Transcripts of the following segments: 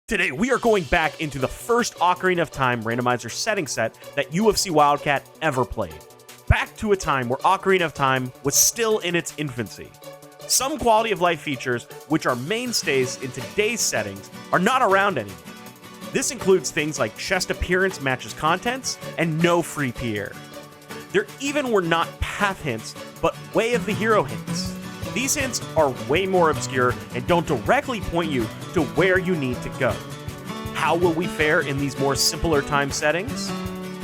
Today, we are going back into the first Ocarina of Time Randomizer setting set that UofCWildcat ever played. Back to a time where Ocarina of Time was still in its infancy. Some quality of life features, which are mainstays in today's settings, are not around anymore. This includes things like chest appearance matches contents and no free Pierre. There even were not path hints, but way of the hero hints. These hints are way more obscure and don't directly point you to where you need to go. How will we fare in these more simpler time settings?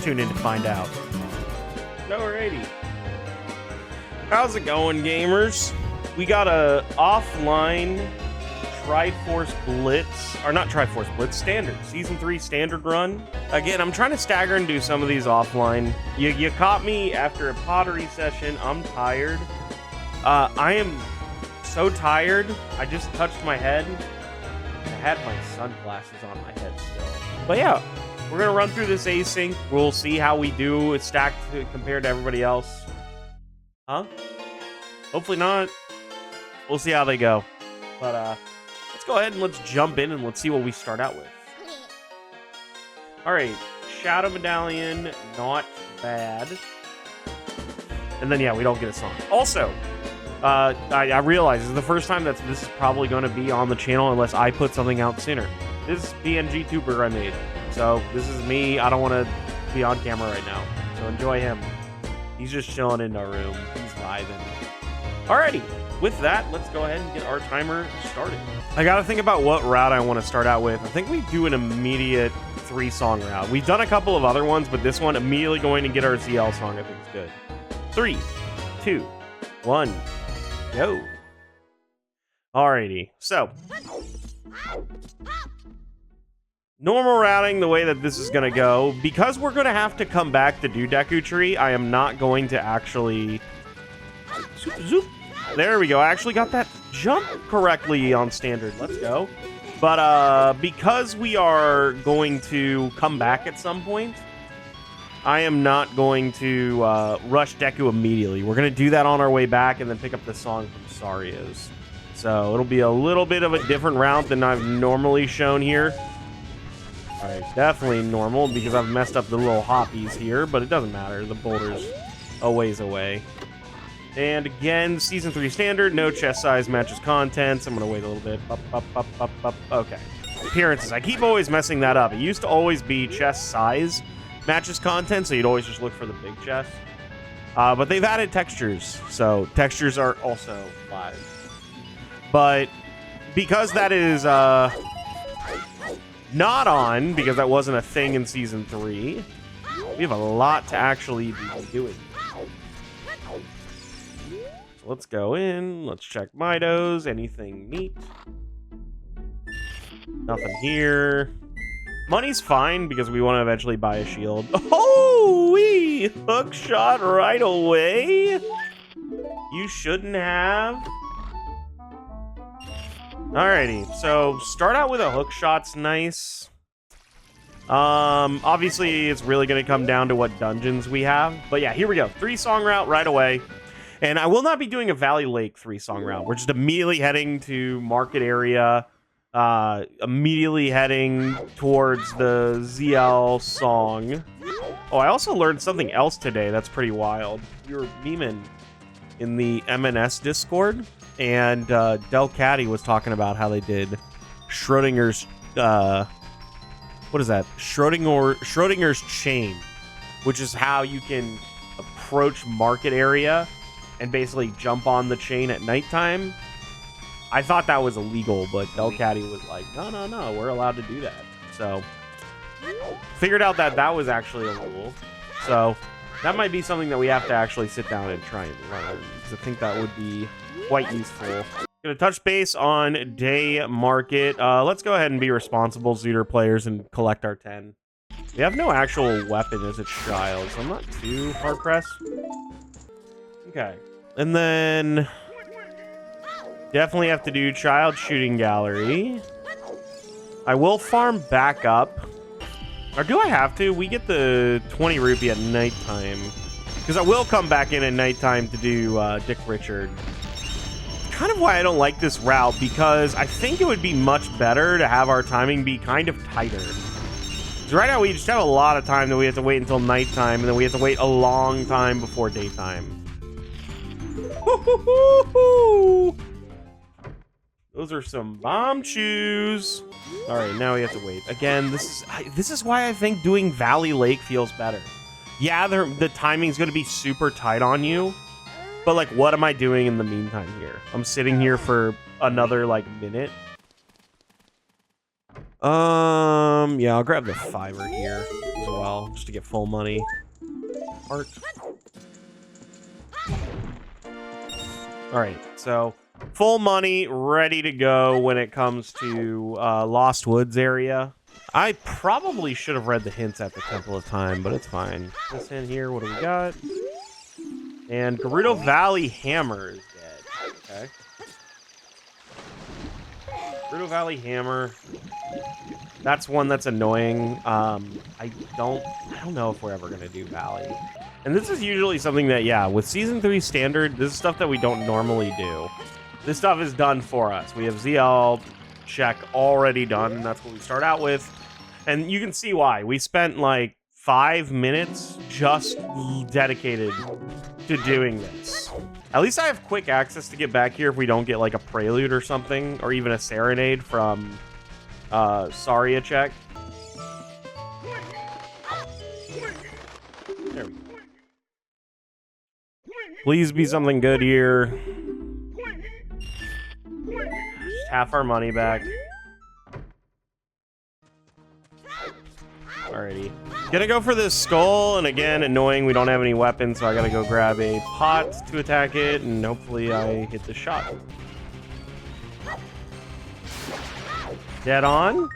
Tune in to find out. Alrighty. How's it going, gamers? We got a offline Triforce Blitz, or not Triforce Blitz, Standard, Season 3 Standard run. Again, I'm trying to stagger and do some of these offline. You caught me after a pottery session. I'm tired. I am so tired. I just touched my head. I had my sunglasses on my head still. But yeah, we're going to run through this async. We'll see how we do. It's stacked compared to everybody else. Huh? Hopefully not. We'll see how they go. But let's go ahead and let's jump in and let's see what we start out with. Alright, Shadow Medallion, not bad. And then yeah, we don't get a song. Also, I realize this is the first time that this is probably going to be on the channel unless I put something out sooner. This is PNG tuber I made. So this is me. I don't want to be on camera right now. So enjoy him. He's just chilling in our room. He's vibing. Alrighty. With that, let's go ahead and get our timer started. I got to think about what route I want to start out with. I think we do an immediate 3-song route. We've done a couple of other ones, but this one immediately going to get our ZL song I think is good. 3, 2, 1. Go. Alrighty, so normal routing, the way that this is going to go, because we're going to have to come back to do Deku Tree, I am not going to actually... Zoop, zoop. There we go. I actually got that jump correctly on standard. Let's go. But because we are going to come back at some point, I am not going to rush Deku immediately. We're going to do that on our way back and then pick up the song from Saria's. So it'll be a little bit of a different route than I've normally shown here. All right, definitely normal because I've messed up the little hoppies here, but it doesn't matter. The boulder's a ways away. And again, Season 3 Standard, no chest size matches contents. I'm going to wait a little bit. Up. Okay. Appearances. I keep always messing that up. It used to always be chest size matches content, so you'd always just look for the big chest. But they've added textures, so textures are also live. But because that is not on, because that wasn't a thing in Season 3, we have a lot to actually be doing. So let's go in, let's check Midos, anything neat? Nothing here. Money's fine because we want to eventually buy a shield. Oh, we hook shot right away. You shouldn't have. Alrighty, so start out with a hook shot's nice. Obviously it's really going to come down to what dungeons we have. But yeah, here we go. 3-song route right away. And I will not be doing a Valley Lake 3-song route. We're just immediately heading to market area. Immediately heading towards the ZL song. Oh, I also learned something else today that's pretty wild. We were memeing in the MNS Discord, and Del Caddy was talking about how they did Schrodinger's what is that? Schrodinger's chain, which is how you can approach market area and basically jump on the chain at nighttime. I thought that was illegal, but Del Caddy was like, no, we're allowed to do that. So, figured out that that was actually a rule. So, that might be something that we have to actually sit down and try and learn, because I think that would be quite useful. Gonna touch base on day market. Let's go ahead and be responsible Zooter players and collect our 10. We have no actual weapon as a child, so I'm not too hard-pressed. Okay. And then... definitely have to do child shooting gallery. I will farm back up. Or do I have to? We get the 20 rupee at nighttime. Because I will come back in at nighttime to do Dick Richard. kind of why I don't like this route, because I think it would be much better to have our timing be kind of tighter. Because right now we just have a lot of time that we have to wait until nighttime, and then we have to wait a long time before daytime. Woo-hoo-hoo-hoo! Those are some bomb shoes. All right, now we have to wait. Again, this is why I think doing Valley Lake feels better. Yeah, the timing's going to be super tight on you, but like, what am I doing in the meantime here? I'm sitting here for another like minute. Yeah, I'll grab the $5 here as well, just to get full money. Art. All right, so full money, ready to go when it comes to Lost Woods area. I probably should have read the hints at the Temple of Time, but it's fine. This hint here, what do we got? And Gerudo Valley Hammer is dead. Okay. Gerudo Valley Hammer. That's one that's annoying. I don't know if we're ever gonna do Valley. And this is usually something that, yeah, with Season 3 Standard, this is stuff that we don't normally do. This stuff is done for us. We have ZL check already done, and that's what we start out with. And you can see why. We spent like 5 minutes just dedicated to doing this. At least I have quick access to get back here if we don't get like a prelude or something, or even a serenade from Saria check. There we go. Please be something good here. Just half our money back. Alrighty. Gonna go for this skull, and again, annoying, we don't have any weapons, so I gotta go grab a pot to attack it, and hopefully I hit the shot. Dead on.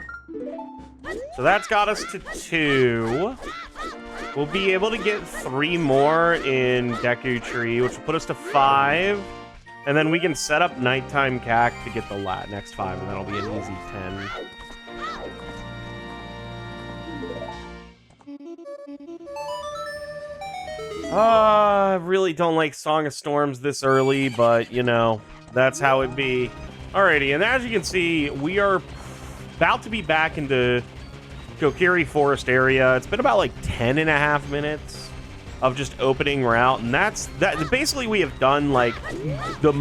So that's got us to 2. We'll be able to get 3 more in Deku Tree, which will put us to 5. And then we can set up Nighttime Cack to get the next 5, and that'll be an easy 10. I really don't like Song of Storms this early, but, you know, that's how it be. Alrighty, and as you can see, we are about to be back into Kokiri Forest area. It's been about like 10.5 minutes of just opening route, and that. Basically, we have done like the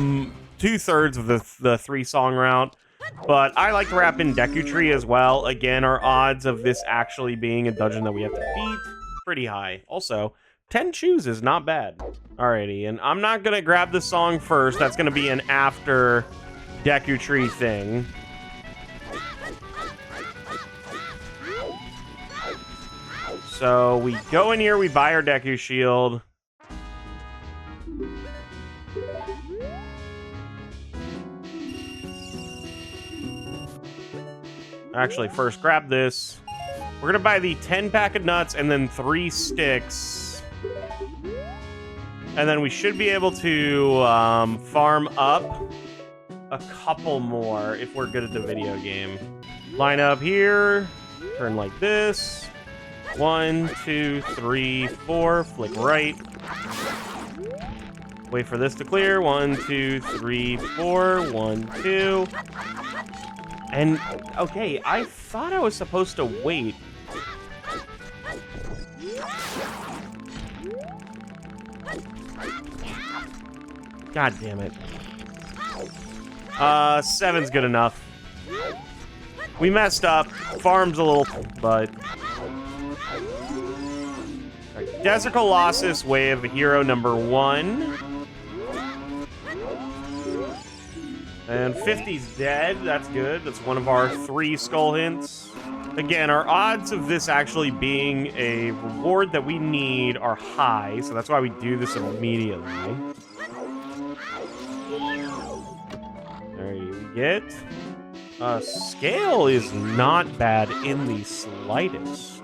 2/3 of the 3-song route. But I like to wrap in Deku Tree as well. Again, our odds of this actually being a dungeon that we have to beat, pretty high. Also, 10 shoes is not bad. Alrighty, and I'm not gonna grab the song first. That's gonna be an after Deku Tree thing. So we go in here, we buy our Deku Shield. Actually, first grab this. We're gonna buy the 10 pack of nuts and then 3 sticks. And then we should be able to farm up a couple more if we're good at the video game. Line up here, turn like this. 1, 2, 3, 4, flick right. Wait for this to clear. 1, 2, 3, 4, 1, 2. And, okay, I thought I was supposed to wait. God damn it. 7's good enough. We messed up. Farm's a little, but... Desert Colossus, Wave Hero number 1. And 50's dead. That's good. That's one of our 3 skull hints. Again, our odds of this actually being a reward that we need are high, so that's why we do this immediately. There you get. Scale is not bad in the slightest.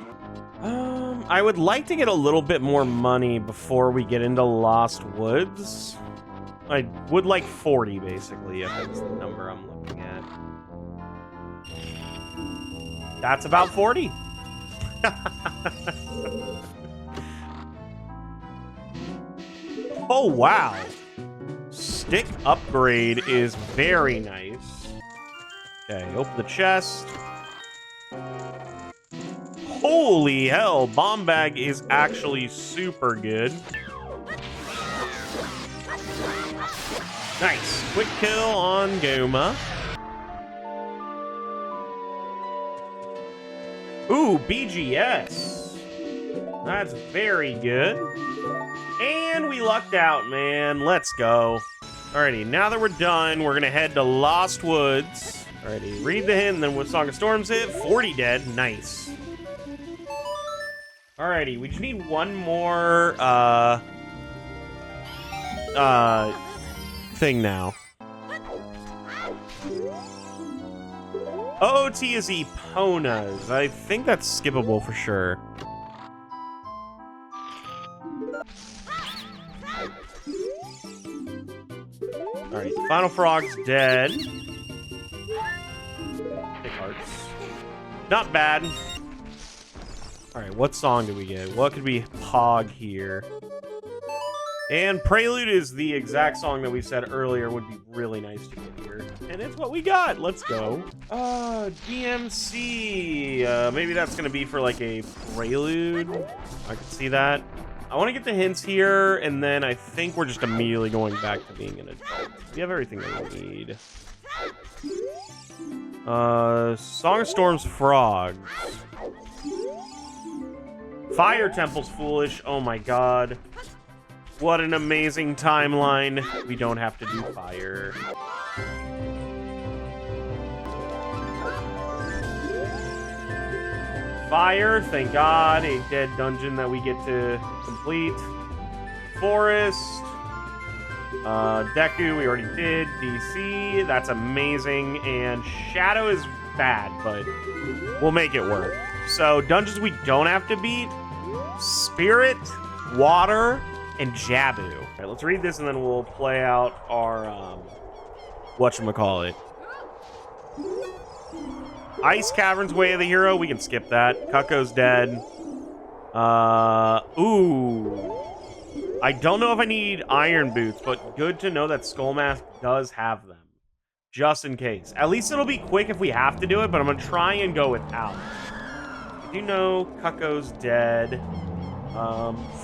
I would like to get a little bit more money before we get into Lost Woods. I would like 40, basically, if that's the number I'm looking at. That's about 40. Oh, wow. stick upgrade is very nice. Okay, open the chest. Holy hell, bomb bag is actually super good. Nice. Quick kill on Goma. Ooh, BGS. That's very good. And we lucked out, man. Let's go. Alrighty, now that we're done, we're gonna head to Lost Woods. Alrighty, read the hint, and then when Song of Storms hit, 40 dead. Nice. Alrighty, we just need one more thing now. OOT is Epona's. I think that's skippable for sure. Alright, Final Frog's dead. Pick hearts. Not bad. Alright, what song did we get? What could we pog here? And Prelude is the exact song that we said earlier would be really nice to get here. And it's what we got. Let's go. DMC. Maybe that's going to be for like a Prelude. I could see that. I want to get the hints here, and then I think we're just immediately going back to being an adult. We have everything that we need. Song of Storms Frogs. Fire Temple's foolish. Oh my god. What an amazing timeline. We don't have to do fire. Fire, thank god. A dead dungeon that we get to complete. Forest. Deku, we already did. DC, that's amazing. And Shadow is bad, but we'll make it work. So, dungeons we don't have to beat. Spirit, Water, and Jabu. All right, let's read this and then we'll play out our, whatchamacallit. Ice Cavern's Way of the Hero, we can skip that. Cucko's dead. Ooh. I don't know if I need Iron Boots, but good to know that Skull Mask does have them. Just in case. At least it'll be quick if we have to do it, but I'm gonna try and go without. I do know Cucko's dead.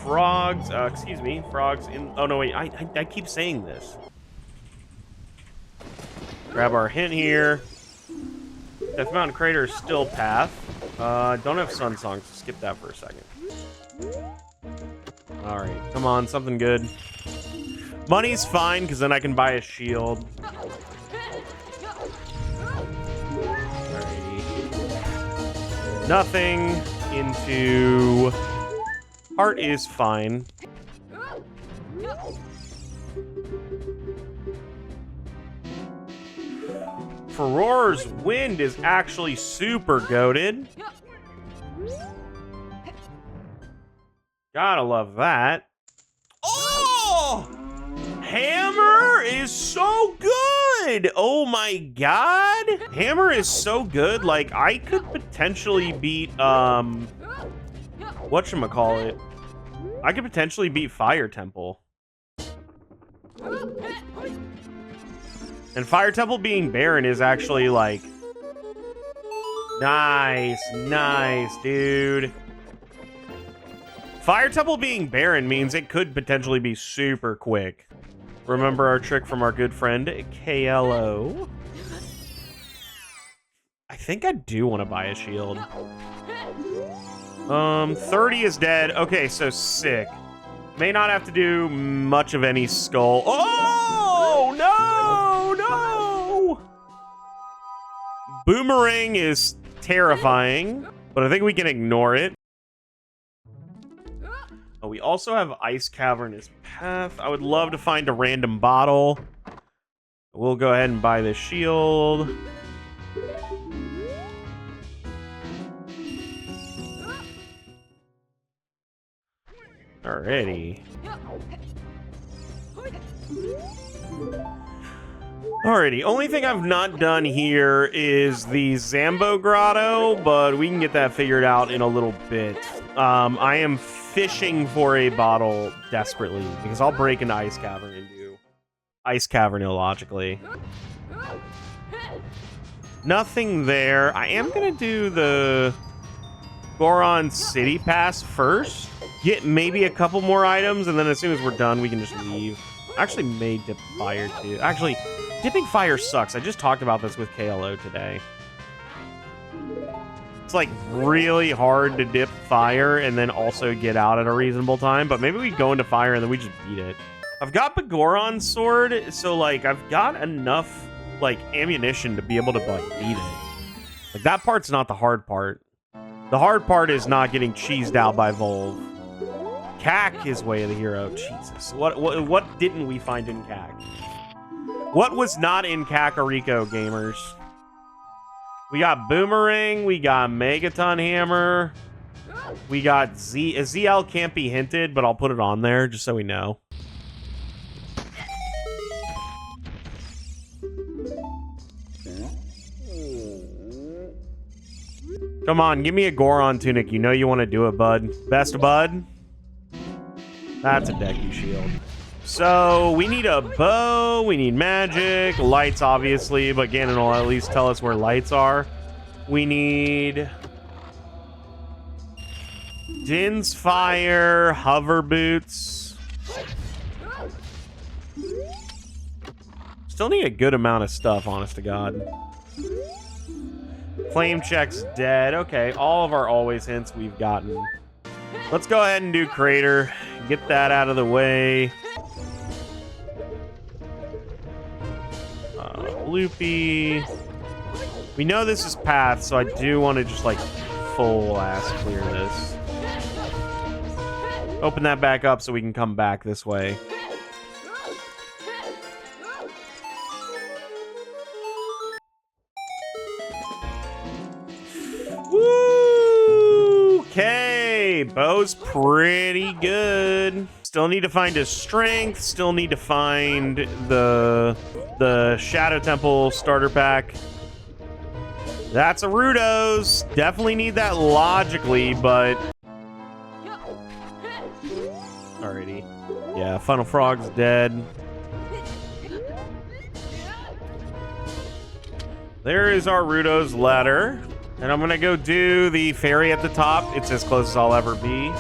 Frogs, excuse me, Frogs in, oh no wait, I keep saying this. Grab our hint here. Death Mountain Crater is still path. Don't have Sun Song, so skip that for a second. Alright, come on, something good. Money's fine, because then I can buy a shield. Alrighty. Nothing into... Heart is fine. Furor's Wind is actually super goated. Gotta love that. Oh! Hammer is so good! Oh my god! Hammer is so good, like, I could potentially beat, whatchamacallit? I could potentially beat Fire Temple. And Fire Temple being Baron is actually, like... Nice, nice, dude. Fire Temple being Baron means it could potentially be super quick. Remember our trick from our good friend, KLO? I think I do want to buy a shield. 30 is dead. Okay, so sick. May not have to do much of any skull. Oh, no, no! Boomerang is terrifying, but I think we can ignore it. Oh, we also have Ice Cavern as path. I would love to find a random bottle. We'll go ahead and buy this shield. Alrighty. Alrighty, only thing I've not done here is the Zambo Grotto, but we can get that figured out in a little bit. I am fishing for a bottle desperately, because I'll break into Ice Cavern and do Ice Cavern illogically. Nothing there. I am going to do the Goron City Pass first. Get maybe a couple more items, and then as soon as we're done, we can just leave. Actually, may dip fire, too. Actually, dipping fire sucks. I just talked about this with KLO today. It's, like, really hard to dip fire and then also get out at a reasonable time, but maybe we go into fire and then we just beat it. I've got the Goron sword, so, like, I've got enough, like, ammunition to be able to, like, beat it. Like, that part's not the hard part. The hard part is not getting cheesed out by Volv. Cac is way of the hero. Jesus. What didn't we find in Cac? What was not in Kakariko, gamers? We got Boomerang, we got Megaton Hammer, we got ZL can't be hinted, but I'll put it on there just so we know. Come on, give me a Goron tunic. You know you want to do it, bud. Best bud? That's a Deku shield. So, we need a bow, we need magic, lights obviously, but Ganon will at least tell us where lights are. We need Din's Fire, hover boots. Still need a good amount of stuff, honest to God. Flame check's dead. Okay, all of our always hints we've gotten. Let's go ahead and do Crater. Get that out of the way. Loopy. We know this is path, so I do want to just like full ass clear this. Open that back up so we can come back this way. Woo! Okay, bow's pretty good. Still need to find his strength. Still need to find the Shadow Temple starter pack. That's a Rudos. Definitely need that logically, but alrighty. Yeah, Funnel Frog's dead. There is our Rudos letter. And I'm gonna go do the fairy at the top. It's as close as I'll ever be.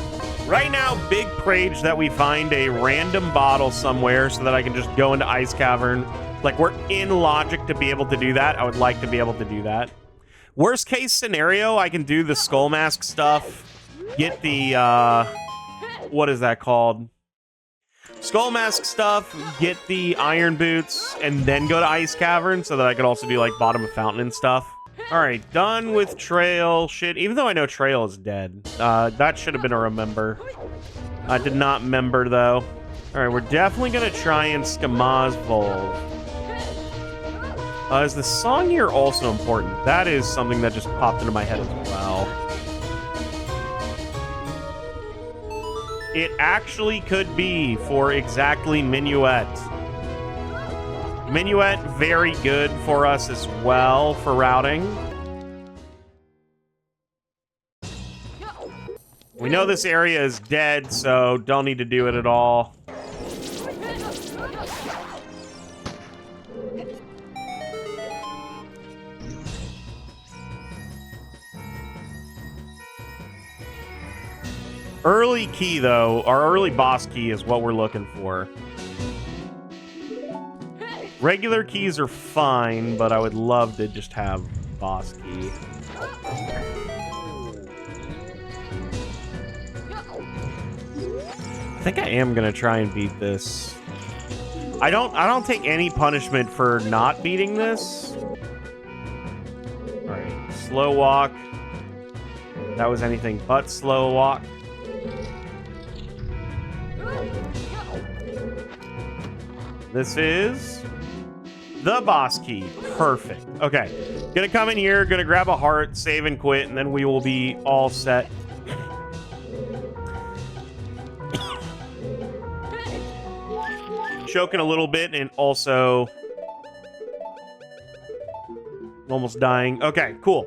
Right now, big prage that we find a random bottle somewhere so that I can just go into Ice Cavern. Like, we're in logic to be able to do that. I would like to be able to do that. Worst case scenario, I can do the Skull Mask stuff. Get the, what is that called? Skull Mask stuff, get the Iron Boots, and then go to Ice Cavern so that I could also do, like, Bottom of Fountain and stuff. Alright, done with Trail. Shit, even though I know Trail is dead. That should have been a remember. I did not remember, though. Alright, we're definitely gonna try and Skamaz Volv. Is the song here also important? That is something that just popped into my head as well. It actually could be for exactly Minuet. Minuet, very good for us as well for routing. We know this area is dead, so don't need to do it at all. Early key, though, our early boss key is what we're looking for. Regular keys are fine, but I would love to just have boss key. I think I am gonna try and beat this. I don't take any punishment for not beating this. Alright, slow walk. That was anything but slow walk. This is the boss key. Perfect. Okay. Gonna come in here, gonna grab a heart, save and quit, and then we will be all set. Choking a little bit and also almost dying. Okay, cool.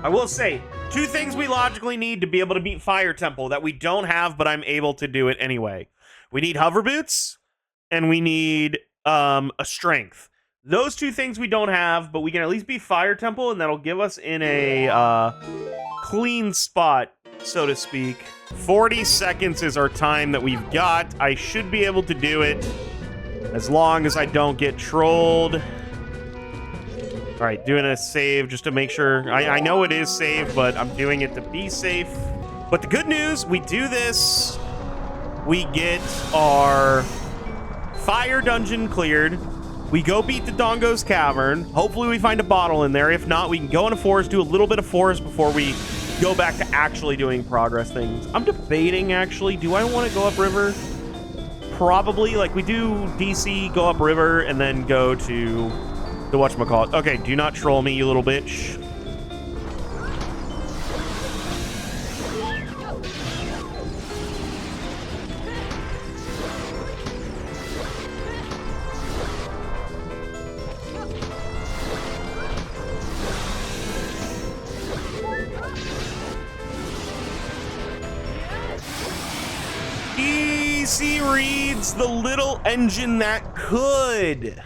I will say, two things we logically need to be able to beat Fire Temple that we don't have, but I'm able to do it anyway. We need hover boots, and we need a strength. Those two things we don't have, but we can at least be Fire Temple, and that'll give us in a clean spot, so to speak. 40 seconds is our time that we've got. I should be able to do it as long as I don't get trolled. All right, doing a save just to make sure. I know it is safe, but I'm doing it to be safe. But the good news, we do this. We get our fire dungeon cleared. We go beat the Dongo's Cavern. Hopefully we find a bottle in there. If not, we can go in a forest, do a little bit of forest before we go back to actually doing progress things. I'm debating, actually, do I want to go upriver? Probably. Like, we do DC, go upriver, and then go to the whatchamacallit. Okay, do not troll me, you little bitch. DC reads the little engine that could.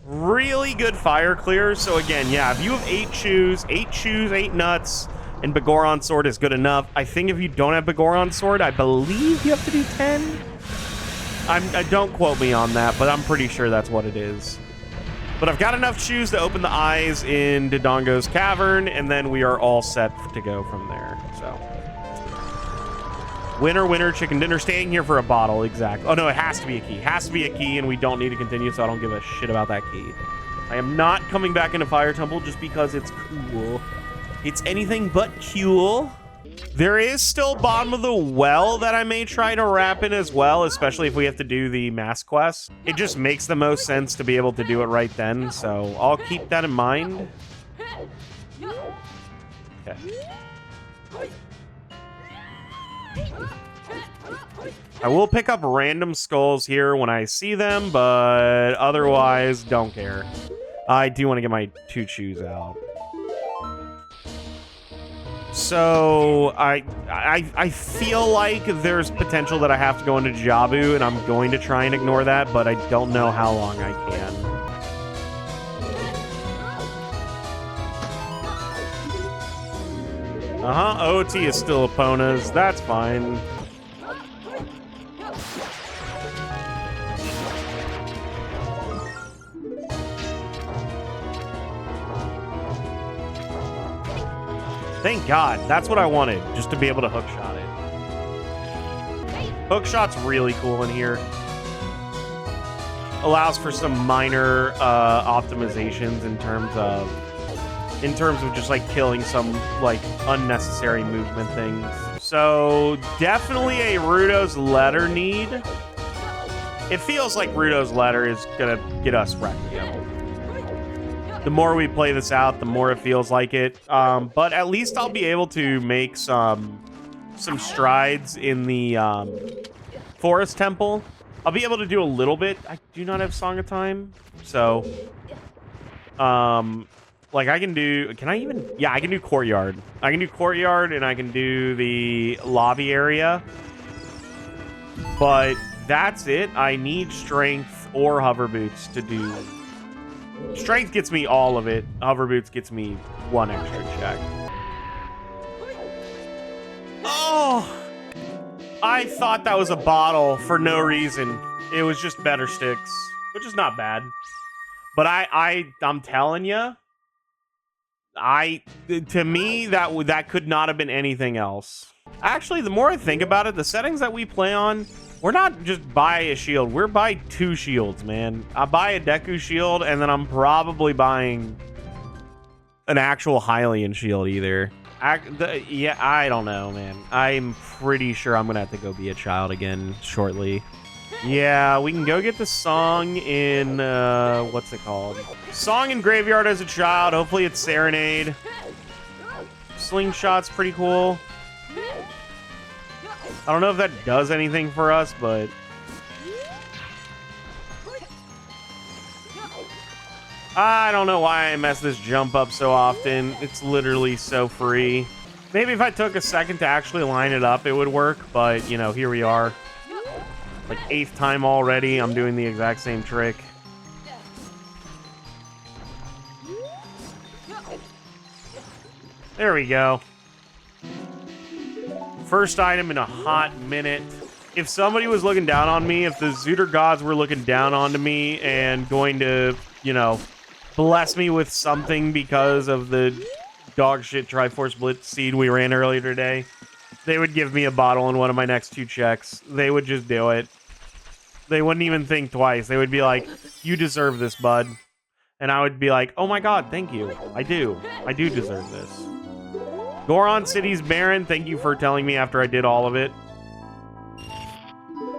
Really good fire clear. So again, yeah, if you have 8 shoes, 8 nuts, and Begoron Sword is good enough. I think if you don't have Begoron Sword, I believe you have to do 10. I don't quote me on that, but I'm pretty sure that's what it is. But I've got enough shoes to open the eyes in Dodongo's Cavern, and then we are all set to go from there. So, winner, winner, chicken dinner. Staying here for a bottle, exactly. Oh no, it has to be a key. Has to be a key, and we don't need to continue, so I don't give a shit about that key. I am not coming back into Fire Temple just because it's cool. It's anything but cool. There is still bottom of the well that I may try to wrap in as well, especially if we have to do the mask quest. It just makes the most sense to be able to do it right then, so I'll keep that in mind. Okay. I will pick up random skulls here when I see them, but otherwise, don't care. I do want to get my 2 shoes out. So I feel like there's potential that I have to go into Jabu, and I'm going to try and ignore that, but I don't know how long I can. OT is still Epona's. That's fine. Thank God. That's what I wanted, just to be able to hookshot it. Hookshot's really cool in here. Allows for some minor optimizations in terms of just like killing some like unnecessary movement things. So definitely a Rudo's letter need. It feels like Rudo's letter is gonna get us Requiem. The more we play this out, the more it feels like it. But at least I'll be able to make some strides in the Forest Temple. I'll be able to do a little bit. I do not have Song of Time, so like I can do. Can I even? Yeah, I can do Courtyard. I can do Courtyard, and I can do the lobby area. But that's it. I need Strength or Hover Boots to do. Strength gets me all of it. Hover Boots gets me 1 extra check. Oh! I thought that was a bottle for no reason. It was just better sticks, which is not bad. But I'm telling you, to me, that could not have been anything else. Actually, the more I think about it, the settings that we play on, we're not just buy a shield. We're buy 2 shields, man. I buy a Deku shield, and then I'm probably buying an actual Hylian shield either. Yeah, I don't know, man. I'm pretty sure I'm going to have to go be a child again shortly. Yeah, we can go get the song in, what's it called? Song in Graveyard as a child. Hopefully it's Serenade. Slingshot's pretty cool. I don't know if that does anything for us, but... I don't know why I mess this jump up so often. It's literally so free. Maybe if I took a second to actually line it up, it would work, but, you know, here we are. Like 8th time already, I'm doing the exact same trick. There we go. First item in a hot minute. If somebody was looking down on me, if the Zooter gods were looking down onto me and going to, you know, bless me with something because of the dog shit Triforce Blitz seed we ran earlier today, they would give me a bottle in one of my next 2 checks. They would just do it. They wouldn't even think twice. They would be like, you deserve this, bud. And I would be like, oh my god, thank you. I do. I do deserve this. Goron City's Baron, thank you for telling me after I did all of it.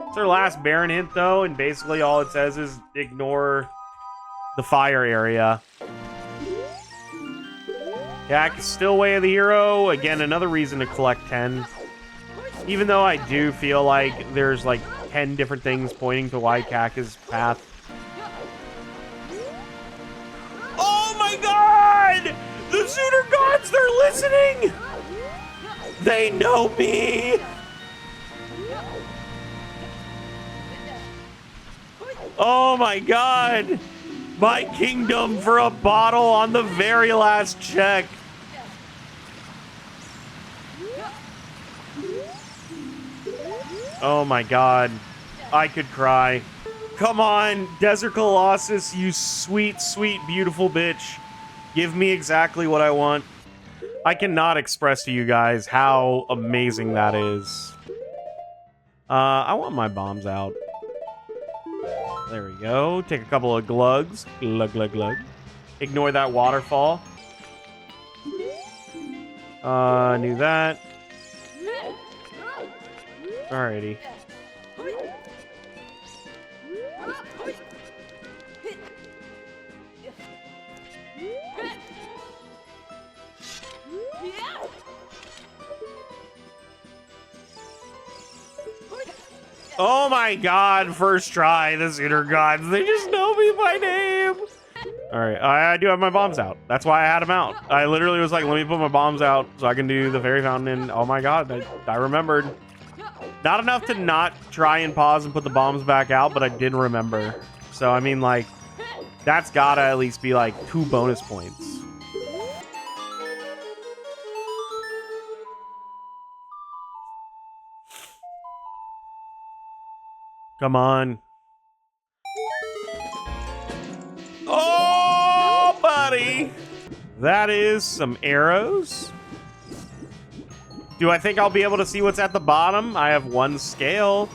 It's our last Baron hint, though, and basically all it says is ignore the fire area. Yak is still Way of the Hero. Again, another reason to collect 10. Even though I do feel like there's like 10 different things pointing to Wildcat's path. Oh my god! The Zooter gods, they're listening! They know me! Oh my god! My kingdom for a bottle on the very last check. Oh my god. I could cry. Come on, Desert Colossus, you sweet, sweet, beautiful bitch. Give me exactly what I want. I cannot express to you guys how amazing that is. I want my bombs out. There we go. Take a couple of glugs. Glug, glug, glug. Ignore that waterfall. Knew that. Alrighty. Oh my god, first try, the Zooter gods. They just know me by name. Alright, I do have my bombs out. That's why I had them out. I literally was like, let me put my bombs out so I can do the fairy fountain. And oh my god, I remembered. Not enough to not try and pause and put the bombs back out, but I did remember. So, I mean, like, that's gotta at least be like 2 bonus points. Come on. Oh, buddy. That is some arrows. Do I think I'll be able to see what's at the bottom? I have 1 scale.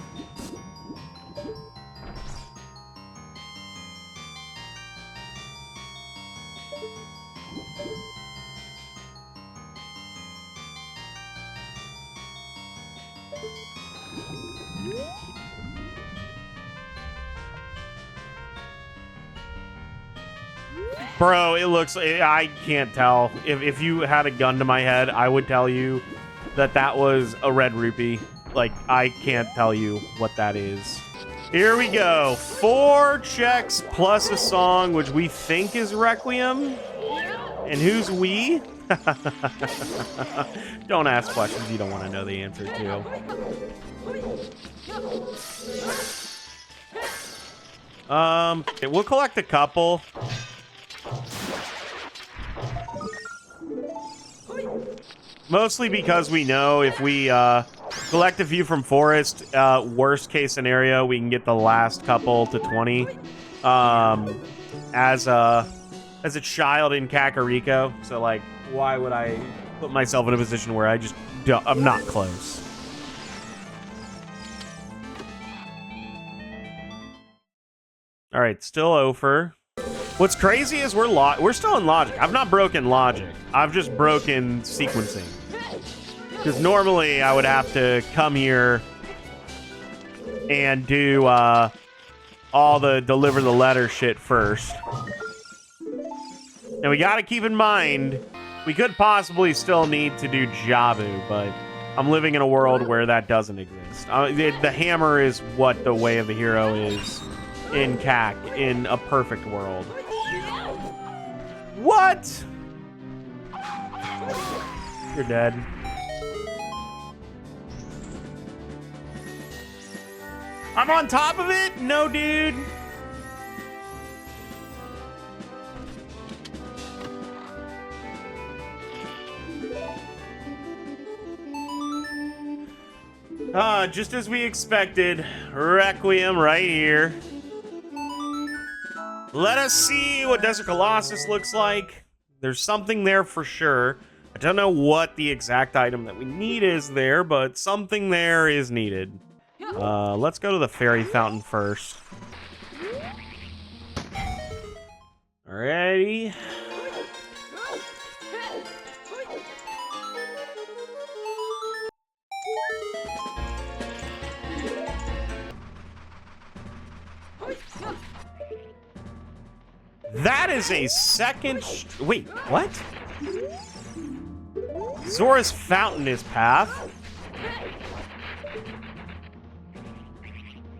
Bro, it looks... I can't tell. If you had a gun to my head, I would tell you that that was a red rupee. Like, I can't tell you what that is. Here we go. 4 checks plus a song, which we think is Requiem. And who's we? Don't ask questions you don't want to know the answer to. We'll collect a couple. Mostly because we know if we collect a few from Forest, worst case scenario, we can get the last couple to 20 as a child in Kakariko. So, like, why would I put myself in a position where I'm not close? All right, still over. What's crazy is we're still in logic. I've not broken logic. I've just broken sequencing. Because normally I would have to come here and do all the deliver the letter shit first. And we got to keep in mind, we could possibly still need to do Jabu, but I'm living in a world where that doesn't exist. The hammer is what the Way of the Hero is in CAC, in a perfect world. What? You're dead. I'm on top of it? No, dude. Just as we expected, Requiem right here. Let us see what Desert Colossus looks like. There's something there for sure. I don't know what the exact item that we need is there, but something there is needed. Let's go to the fairy fountain first. Alrighty. That is a second... Wait, what? Zora's Fountain is path.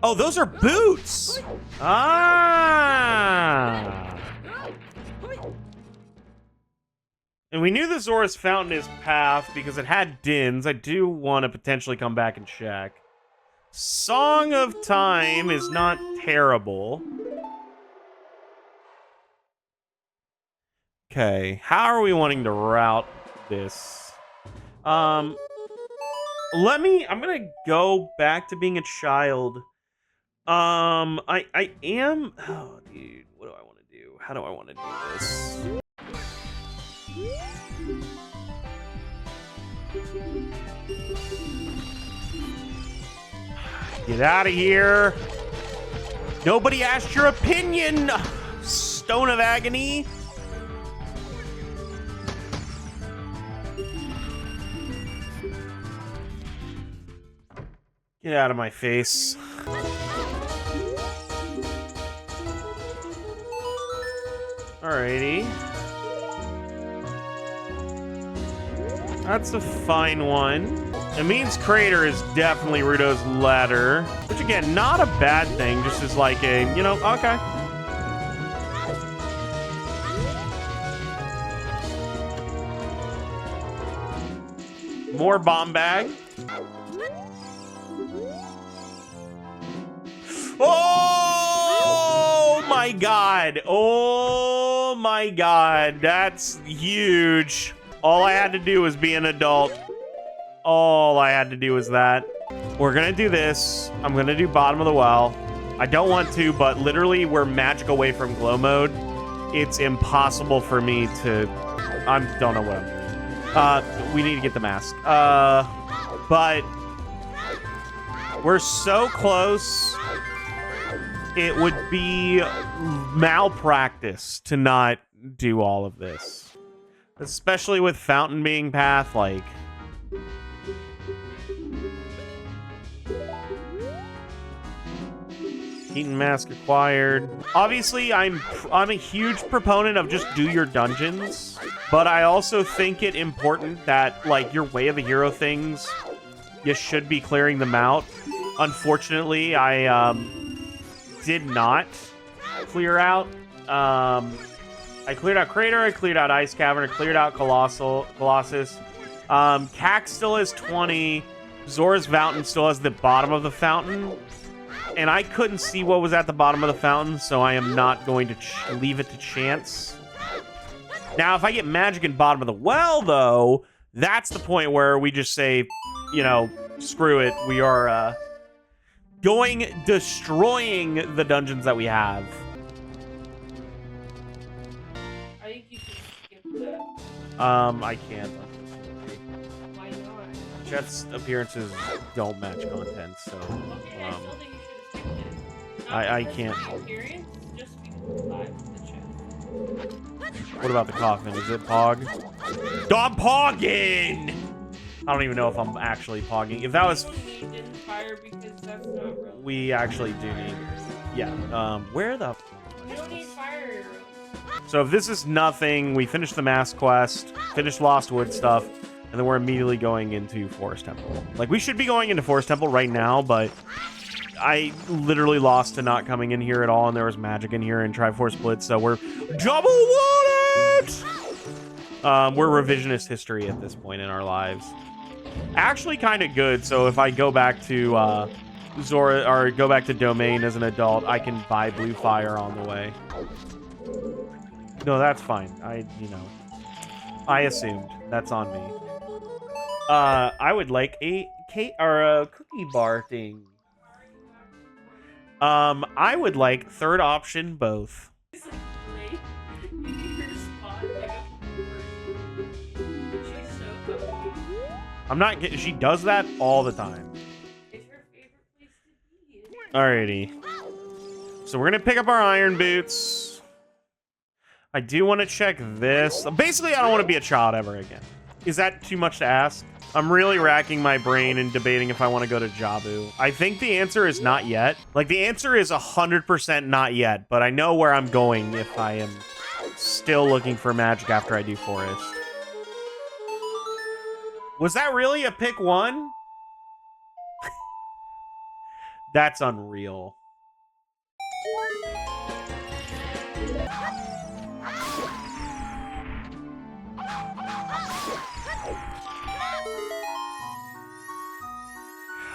Oh, those are boots! Ah! And we knew the Zora's Fountain is path because it had dins. I do want to potentially come back and check. Song of Time is not terrible. Okay, how are we wanting to route this? I'm gonna go back to being a child. I am, oh dude, what do I want to do? How do I want to do this? Get out of here. Nobody asked your opinion, Stone of Agony. Get out of my face. Alrighty. That's a fine one. It means Crater is definitely Ruto's ladder. Which again, not a bad thing, just as like a, you know, okay. More bomb bag. Oh my god. Oh my god. That's huge. All I had to do was be an adult. All I had to do was that. We're gonna do this. I'm gonna do bottom of the well. I don't want to, but literally we're magic away from glow mode. It's impossible for me to... I don't know what I'm doing. We need to get the mask. But we're so close. It would be malpractice to not do all of this. Especially with Fountain being path, like... Keaton mask acquired. Obviously, I'm a huge proponent of just do your dungeons, but I also think it important that, like, your Way of the Hero things, you should be clearing them out. Unfortunately, I did not clear out. I cleared out Crater, I cleared out Ice Cavern, I cleared out Colossus. Cack still has 20. Zora's Fountain still has the bottom of the fountain. And I couldn't see what was at the bottom of the fountain, so I am not going to leave it to chance. Now, if I get magic in bottom of the well, though, that's the point where we just say, you know, screw it. We are destroying the dungeons that we have. I think you can skip that. I can't. Why not? Chet's appearances don't match content, so Okay, I still think you should have skipped it. Not I because can't. of my experience, just because of the chat. What about the coffin? Is it Pog? I'm pogging! I don't even know if I'm actually pogging. If that was... We didn't fire because that's not relevant. We actually do need... Yeah, where the... You don't need fire. So if this is nothing, we finish the mask quest, finish Lost Wood stuff, and then we're immediately going into Forest Temple. Like, we should be going into Forest Temple right now, but I literally lost to not coming in here at all, and there was magic in here in Triforce Blitz, so we're double wanted! We're revisionist history at this point in our lives. Actually kind of good, so if I go back to Zora, or go back to Domain as an adult, I can buy Blue Fire on the way. No, that's fine. I assumed. That's on me. I would like a cake or a cookie bar thing. I would like third option both. I'm not getting. She does that all the time. It's her favorite place to be. Alrighty. So we're gonna pick up our iron boots. I do want to check this. Basically, I don't want to be a child ever again. Is that too much to ask? I'm really racking my brain and debating if I want to go to Jabu. I think the answer is not yet. Like, the answer is 100% not yet, but I know where I'm going if I am still looking for magic after I do Forest. Was that really a pick one? That's unreal.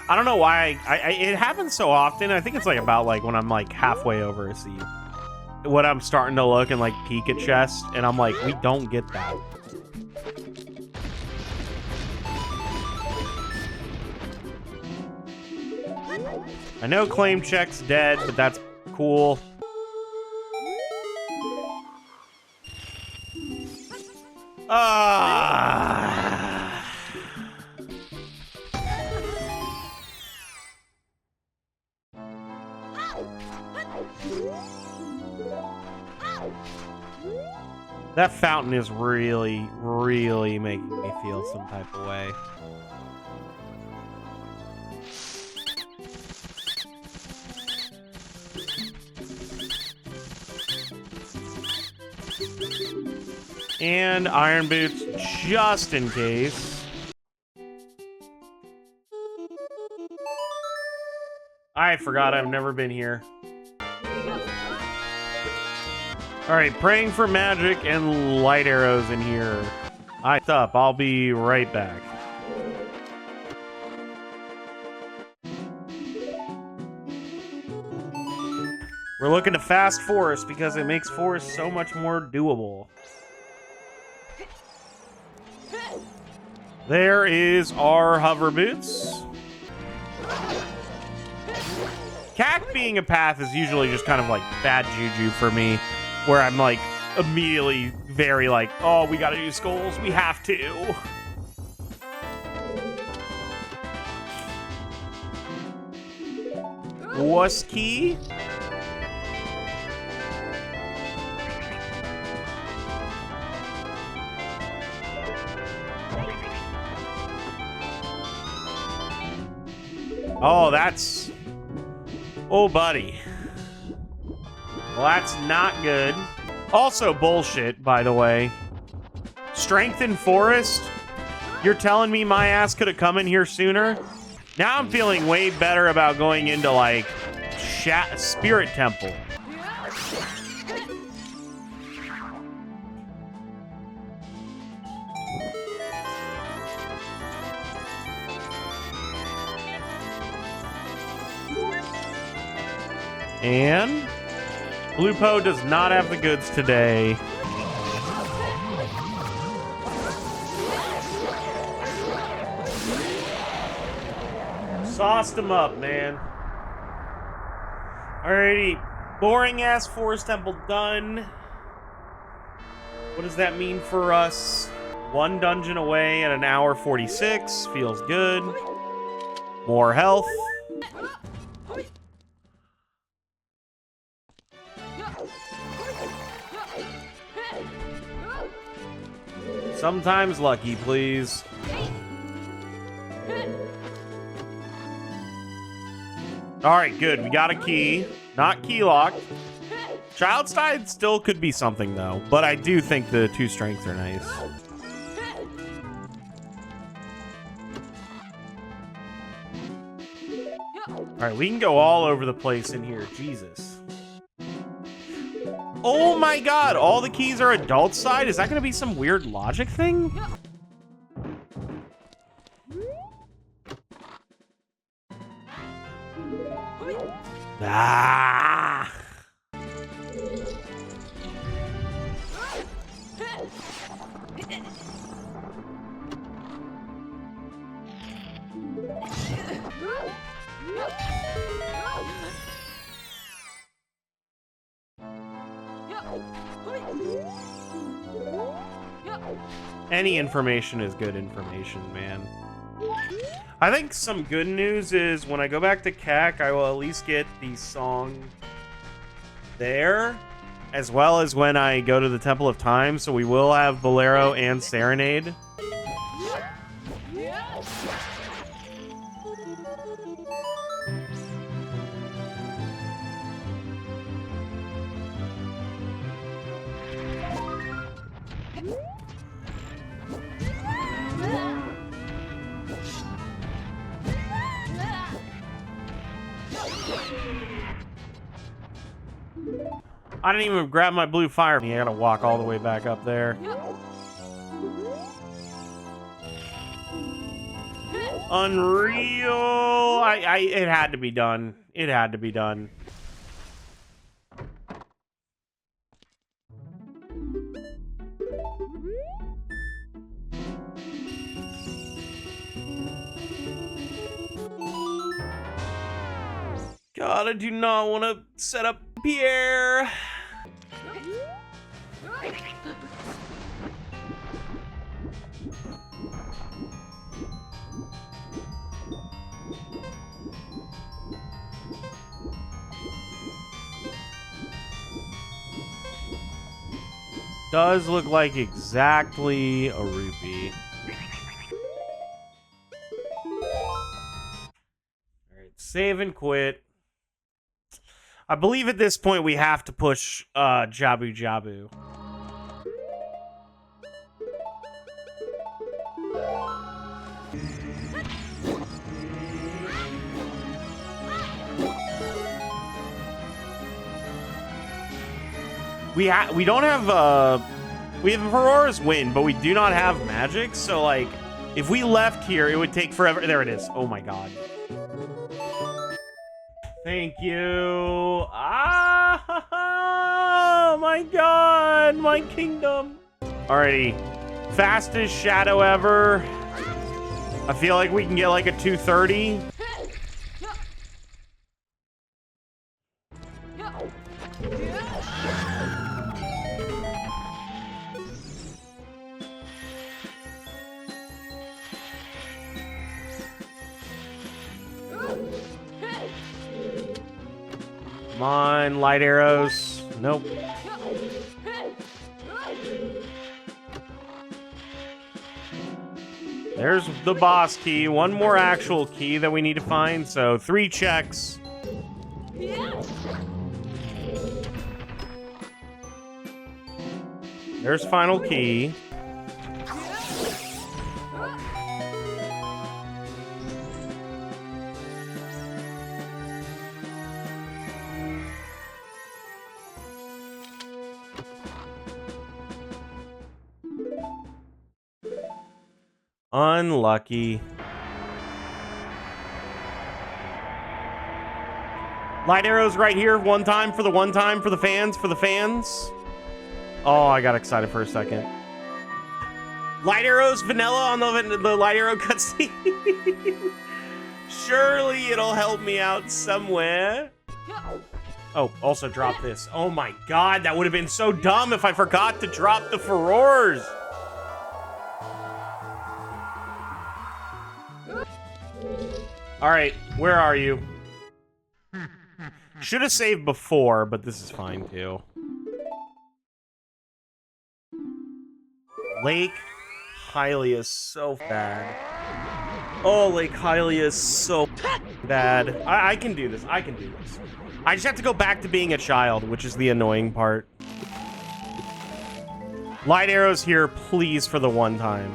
I don't know why it happens so often. I think it's like about like when I'm like halfway over a seed. When I'm starting to look and like peek at chest, and I'm like, we don't get that. I know claim check's dead, but that's cool. That fountain is really, really making me feel some type of way. And iron boots just in case. I forgot I've never been here. Alright, praying for magic and light arrows in here. I'll be right back. We're looking to fast Forest because it makes Forest so much more doable. There is our hover boots. Cack being a path is usually just kind of like bad juju for me, where I'm like immediately very like, oh, we gotta do skulls, we have to. Wuski. Oh, that's... Oh, buddy. Well, that's not good. Also bullshit, by the way. Strength in Forest? You're telling me my ass could have come in here sooner? Now I'm feeling way better about going into, like, Spirit Temple. And Lupo does not have the goods today. Sauced him up, man. Alrighty. Boring ass Forest Temple done. What does that mean for us? One dungeon away at an hour 46. Feels good. More health. Sometimes lucky, please. Alright, good. We got a key. Not key locked. Child's Tide still could be something, though. But I do think the 2 strengths are nice. Alright, we can go all over the place in here. Jesus. Oh my god, all the keys are adult side? Is that going to be some weird logic thing? Ah! Any information is good information, man. I think some good news is when I go back to CAC, I will at least get the song there, as well as when I go to the Temple of Time, so we will have Bolero and Serenade. I didn't even grab my blue fire. I gotta walk all the way back up there. Unreal. It had to be done. It had to be done. God, I do not want to set up Pierre. Does look like exactly a rupee. Alright, save and quit. I believe at this point we have to push Jabu Jabu. We don't have we have Aurora's Wind, but we do not have magic, so like if we left here it would take forever. There it is. Oh my god. Thank you. Ah, my god, my kingdom. Alrighty, fastest shadow ever. I feel like we can get like a 230. Come on, light arrows. Nope. There's the boss key. One more actual key that we need to find. So 3 checks. There's final key. Unlucky. Light arrows right here. One time for the fans, Oh, I got excited for a second. Light arrows, vanilla on the light arrow cutscene. Surely it'll help me out somewhere. Oh, also drop this. Oh my god, that would have been so dumb if I forgot to drop the furores. All right, where are you? Should have saved before, but this is fine too. Lake Hylia is so bad. Oh, Lake Hylia is so bad. I can do this. I can do this. I just have to go back to being a child, which is the annoying part. Light arrows here, please, for the one time.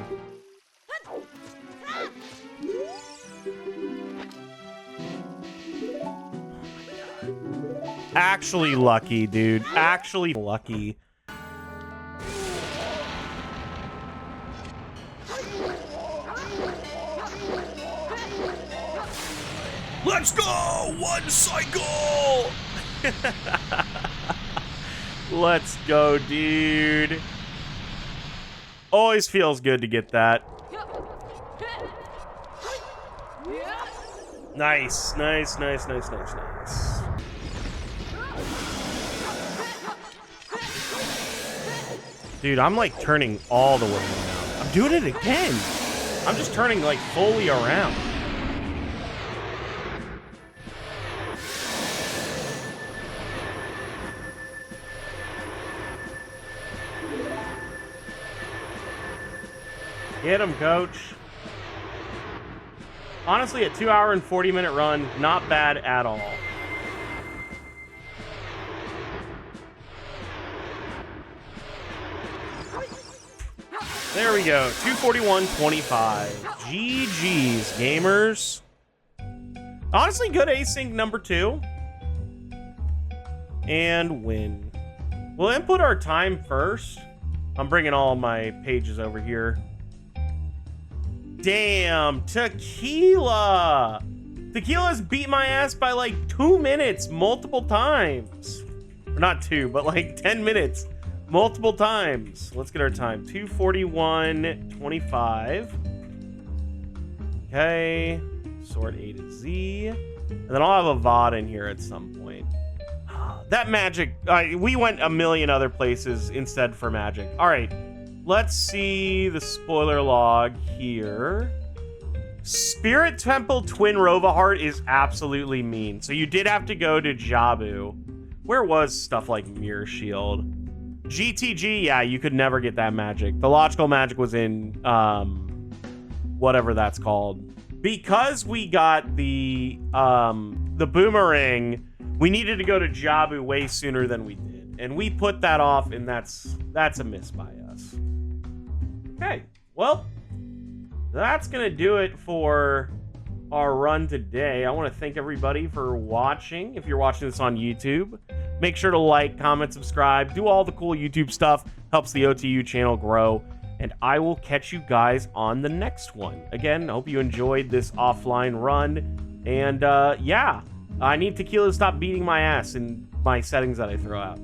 Actually lucky, dude. Actually lucky. Let's go! 1 cycle! Let's go, dude. Always feels good to get that. Nice, nice, nice, nice, nice, nice. Dude, I'm like turning all the way around. I'm doing it again. I'm just turning like fully around. Get him, coach. Honestly, a 2-hour and 40-minute run, not bad at all. There we go. 241.25. GG's, gamers. Honestly, good async number 2. And win. We'll input our time first. I'm bringing all my pages over here. Damn, Tequila! Tequila's beat my ass by like 2 minutes multiple times. Or not 2, but like 10 minutes multiple times. Let's get our time. 241.25. Okay. Sort A to Z. And then I'll have a VOD in here at some point. That magic. We went a million other places instead for magic. All right. Let's see the spoiler log here. Spirit Temple Twin Rova Heart is absolutely mean. So you did have to go to Jabu. Where was stuff like Mirror Shield? GTG, yeah, you could never get that magic. The logical magic was in whatever that's called. Because we got the boomerang, we needed to go to Jabu way sooner than we did. And we put that off, and that's a miss by us. Okay, well, that's going to do it for our run today. I want to thank everybody for watching. If you're watching this on YouTube, make sure to like, comment, subscribe, do all the cool YouTube stuff. Helps the OTU channel grow. And I will catch you guys on the next one. Again, I hope you enjoyed this offline run. And yeah, I need Tequila to stop beating my ass in my settings that I throw out.